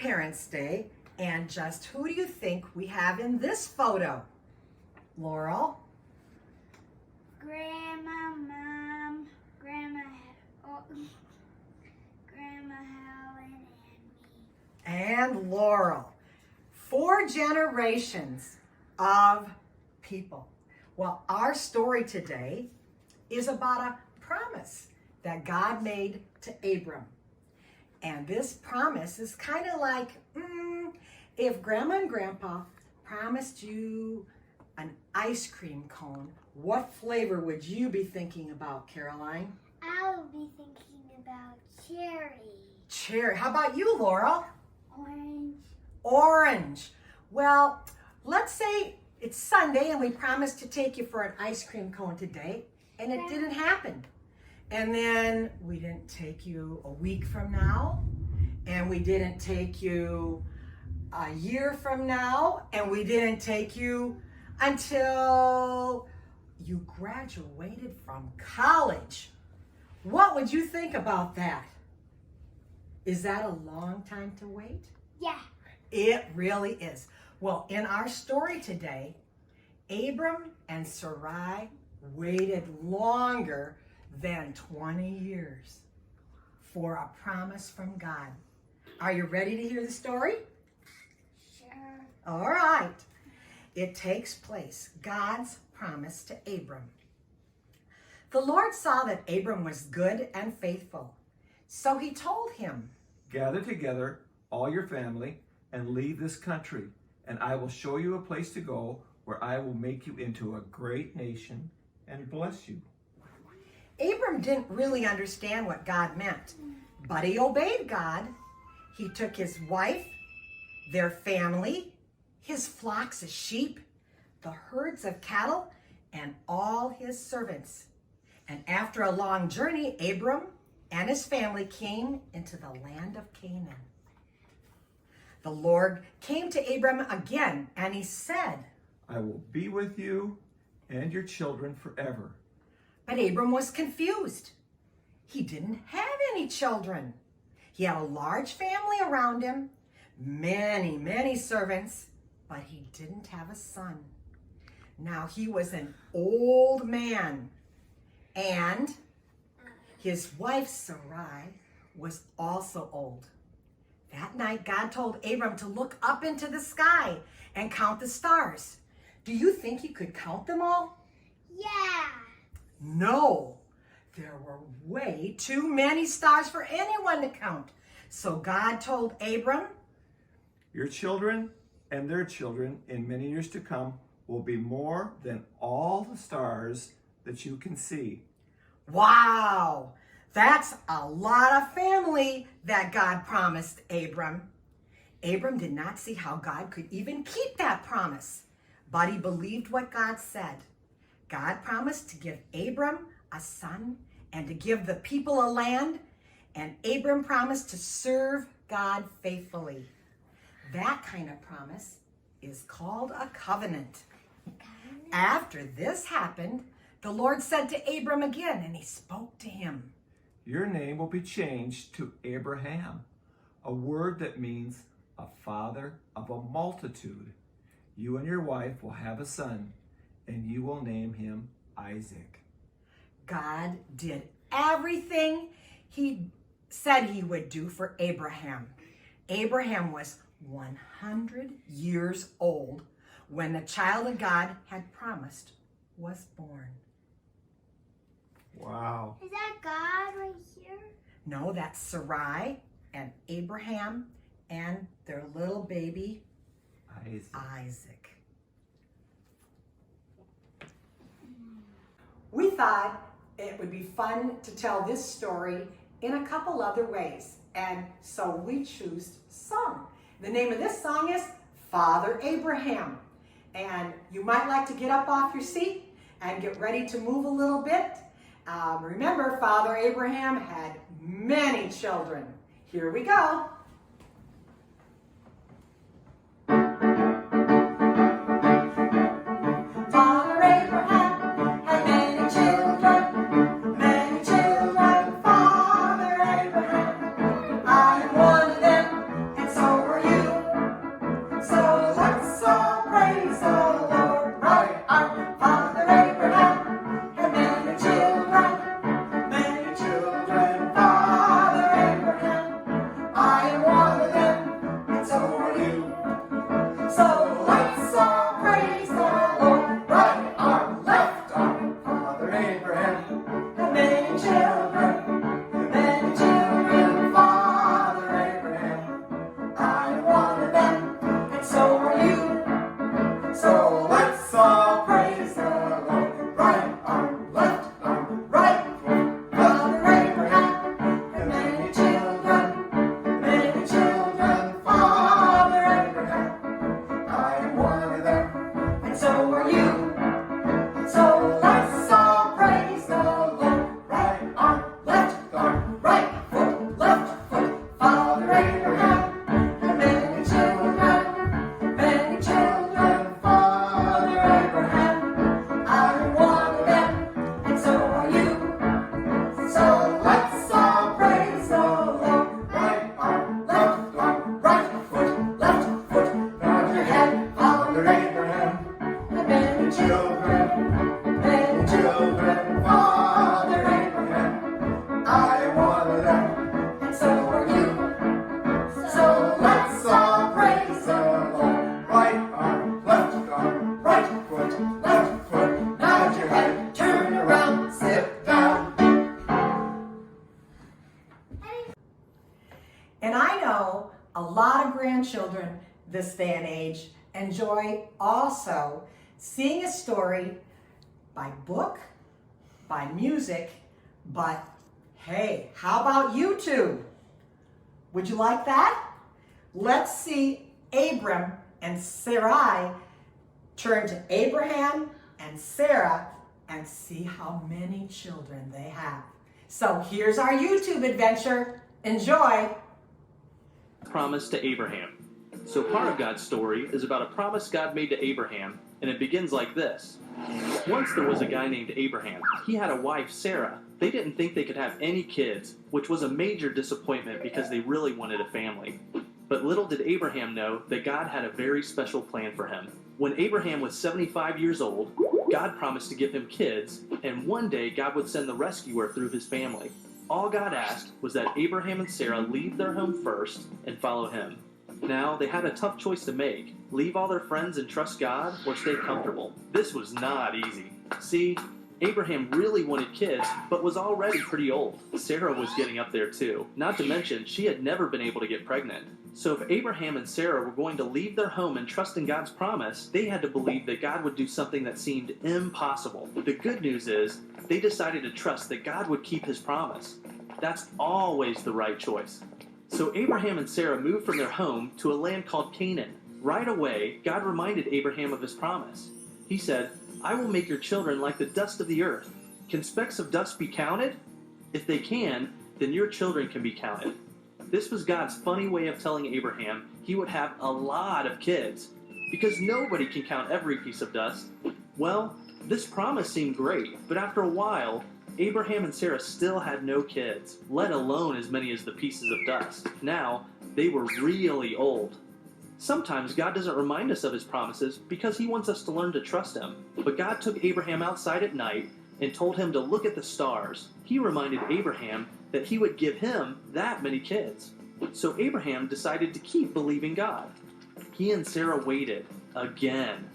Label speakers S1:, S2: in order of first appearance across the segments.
S1: Grandparents' Day, and just who do you think we have in this photo? Laurel?
S2: Grandma, Mom, Grandma Helen, and me.
S1: And Laurel. 4 generations of people. Well, our story today is about a promise that God made to Abram. And this promise is kind of like if Grandma and Grandpa promised you an ice cream cone, what flavor would you be thinking about, Caroline?
S2: I will be thinking about cherry.
S1: Cherry. How about you, Laurel?
S2: Orange.
S1: Orange. Well, let's say it's Sunday and we promised to take you for an ice cream cone today, and it didn't happen. And then we didn't take you a week from now, and we didn't take you a year from now, and we didn't take you until you graduated from college. What would you think about that? Is that a long time to wait?
S2: Yeah.
S1: It really is. Well, in our story today, Abram and Sarai waited longer than 20 years for a promise from God. Are you ready to hear the story?
S2: Sure.
S1: All right. It takes place, God's promise to Abram. The Lord saw that Abram was good and faithful, so he told him,
S3: "Gather together all your family and leave this country, and I will show you a place to go where I will make you into a great nation and bless you."
S1: Abram didn't really understand what God meant, but he obeyed God. He took his wife, their family, his flocks of sheep, the herds of cattle, and all his servants. And after a long journey, Abram and his family came into the land of Canaan. The Lord came to Abram again, and he said,
S3: "I will be with you and your children forever."
S1: But Abram was confused. He didn't have any children. He had a large family around him, many servants, but he didn't have a son. Now he was an old man, and his wife Sarai was also old. That night, God told Abram to look up into the sky and count the stars. Do you think he could count them all?
S2: Yeah.
S1: No, there were way too many stars for anyone to count. So God told Abram,
S3: "Your children and their children in many years to come will be more than all the stars that you can see."
S1: wow, that's a lot of family that God promised Abram. Abram did not see how God could even keep that promise, but he believed what God said. God promised to give Abram a son and to give the people a land, and Abram promised to serve God faithfully. That kind of promise is called a covenant. After this happened, the Lord said to Abram again, and he spoke to him.
S3: "Your name will be changed to Abraham, a word that means a father of a multitude. You and your wife will have a son, and you will name him Isaac."
S1: God did everything he said he would do for Abraham. Abraham was 100 years old when the child that God had promised was born.
S3: Wow.
S2: Is that God right here?
S1: No, that's Sarai and Abraham and their little baby, Isaac. We thought it would be fun to tell this story in a couple other ways, and so we choose song. The name of this song is Father Abraham, and you might like to get up off your seat and get ready to move a little bit. Remember, Father Abraham had many children. Here we go. Father Abraham had many children, Father Abraham. I am one of them, and so were this day and age enjoy also seeing a story by book, by music, but hey, how about YouTube? Would you like that? Let's see Abram and Sarai turn to Abraham and Sarah and see how many children they have. So here's our YouTube adventure. Enjoy.
S4: Promise to Abraham. So part of God's story is about a promise God made to Abraham, and it begins like this. Once there was a guy named Abraham. He had a wife, Sarah. They didn't think they could have any kids, which was a major disappointment because they really wanted a family. But little did Abraham know that God had a very special plan for him. When Abraham was 75 years old, God promised to give him kids, and one day God would send the rescuer through his family. All God asked was that Abraham and Sarah leave their home first and follow him. Now, they had a tough choice to make. Leave all their friends and trust God, or stay comfortable. This was not easy. See, Abraham really wanted kids, but was already pretty old. Sarah was getting up there too. Not to mention, she had never been able to get pregnant. So if Abraham and Sarah were going to leave their home and trust in God's promise, they had to believe that God would do something that seemed impossible. The good news is, they decided to trust that God would keep his promise. That's always the right choice. So Abraham and Sarah moved from their home to a land called Canaan. Right away, God reminded Abraham of his promise. He said, "I will make your children like the dust of the earth." Can specks of dust be counted? If they can, then your children can be counted. This was God's funny way of telling Abraham he would have a lot of kids, because nobody can count every piece of dust. Well, this promise seemed great, but after a while, Abraham and Sarah still had no kids, let alone as many as the pieces of dust. Now, they were really old. Sometimes God doesn't remind us of his promises because he wants us to learn to trust him. But God took Abraham outside at night and told him to look at the stars. He reminded Abraham that he would give him that many kids. So Abraham decided to keep believing God. He and Sarah waited again.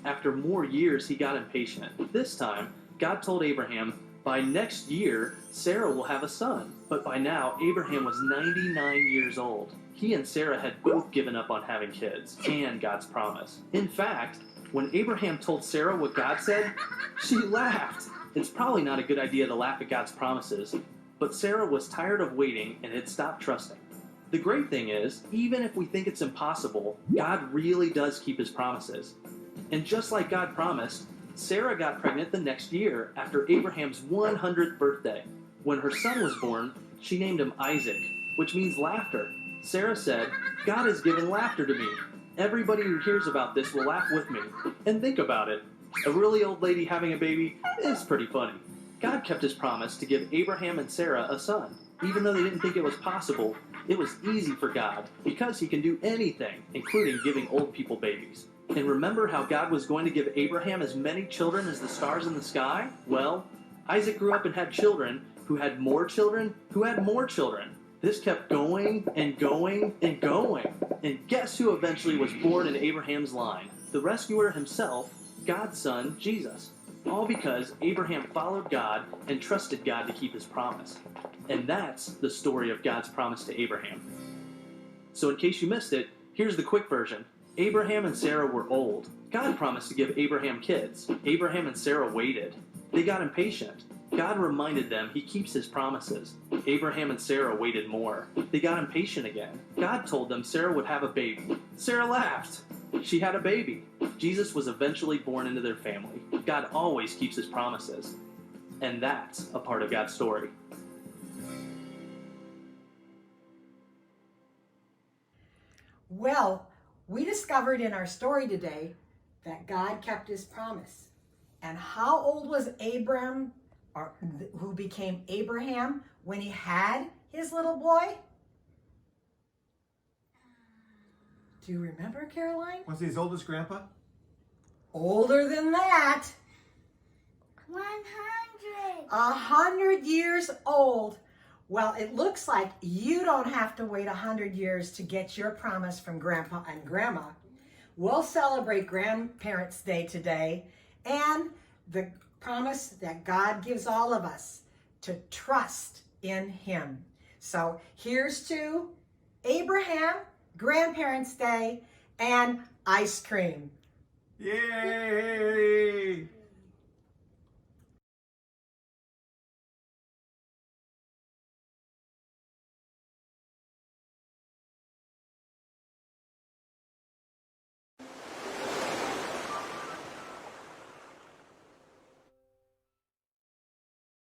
S4: After more years, he got impatient. This time, God told Abraham, by next year, Sarah will have a son. But by now, Abraham was 99 years old. He and Sarah had both given up on having kids and God's promise. In fact, when Abraham told Sarah what God said, she laughed. It's probably not a good idea to laugh at God's promises, but Sarah was tired of waiting and had stopped trusting. The great thing is, even if we think it's impossible, God really does keep his promises. And just like God promised, Sarah got pregnant the next year after Abraham's 100th birthday. When her son was born, she named him Isaac, which means laughter. Sarah said, "God has given laughter to me. Everybody who hears about this will laugh with me." And think about it. A really old lady having a baby is pretty funny. God kept his promise to give Abraham and Sarah a son. Even though they didn't think it was possible, it was easy for God because he can do anything, including giving old people babies. And remember how God was going to give Abraham as many children as the stars in the sky? Well, Isaac grew up and had children who had more children who had more children. This kept going and going and going. And guess who eventually was born in Abraham's line? The rescuer himself, God's son, Jesus. All because Abraham followed God and trusted God to keep his promise. And that's the story of God's promise to Abraham. So in case you missed it, here's the quick version. Abraham and Sarah were old. God promised to give Abraham kids. Abraham and Sarah waited. They got impatient. God reminded them he keeps his promises. Abraham and Sarah waited more. They got impatient again. God told them Sarah would have a baby. Sarah laughed. She had a baby. Jesus was eventually born into their family. God always keeps his promises. And that's a part of God's story.
S1: Well, we discovered in our story today that God kept his promise. And how old was Abram, or who became Abraham, when he had his little boy? Do you remember, Caroline?
S3: Was he as old as Grandpa?
S1: Older than that.
S2: 100.
S1: 100 years old. Well, it looks like you don't have to wait 100 years to get your promise from Grandpa and Grandma. We'll celebrate Grandparents' Day today and the promise that God gives all of us to trust in him. So here's to Abraham, Grandparents' Day, and ice cream.
S3: Yay!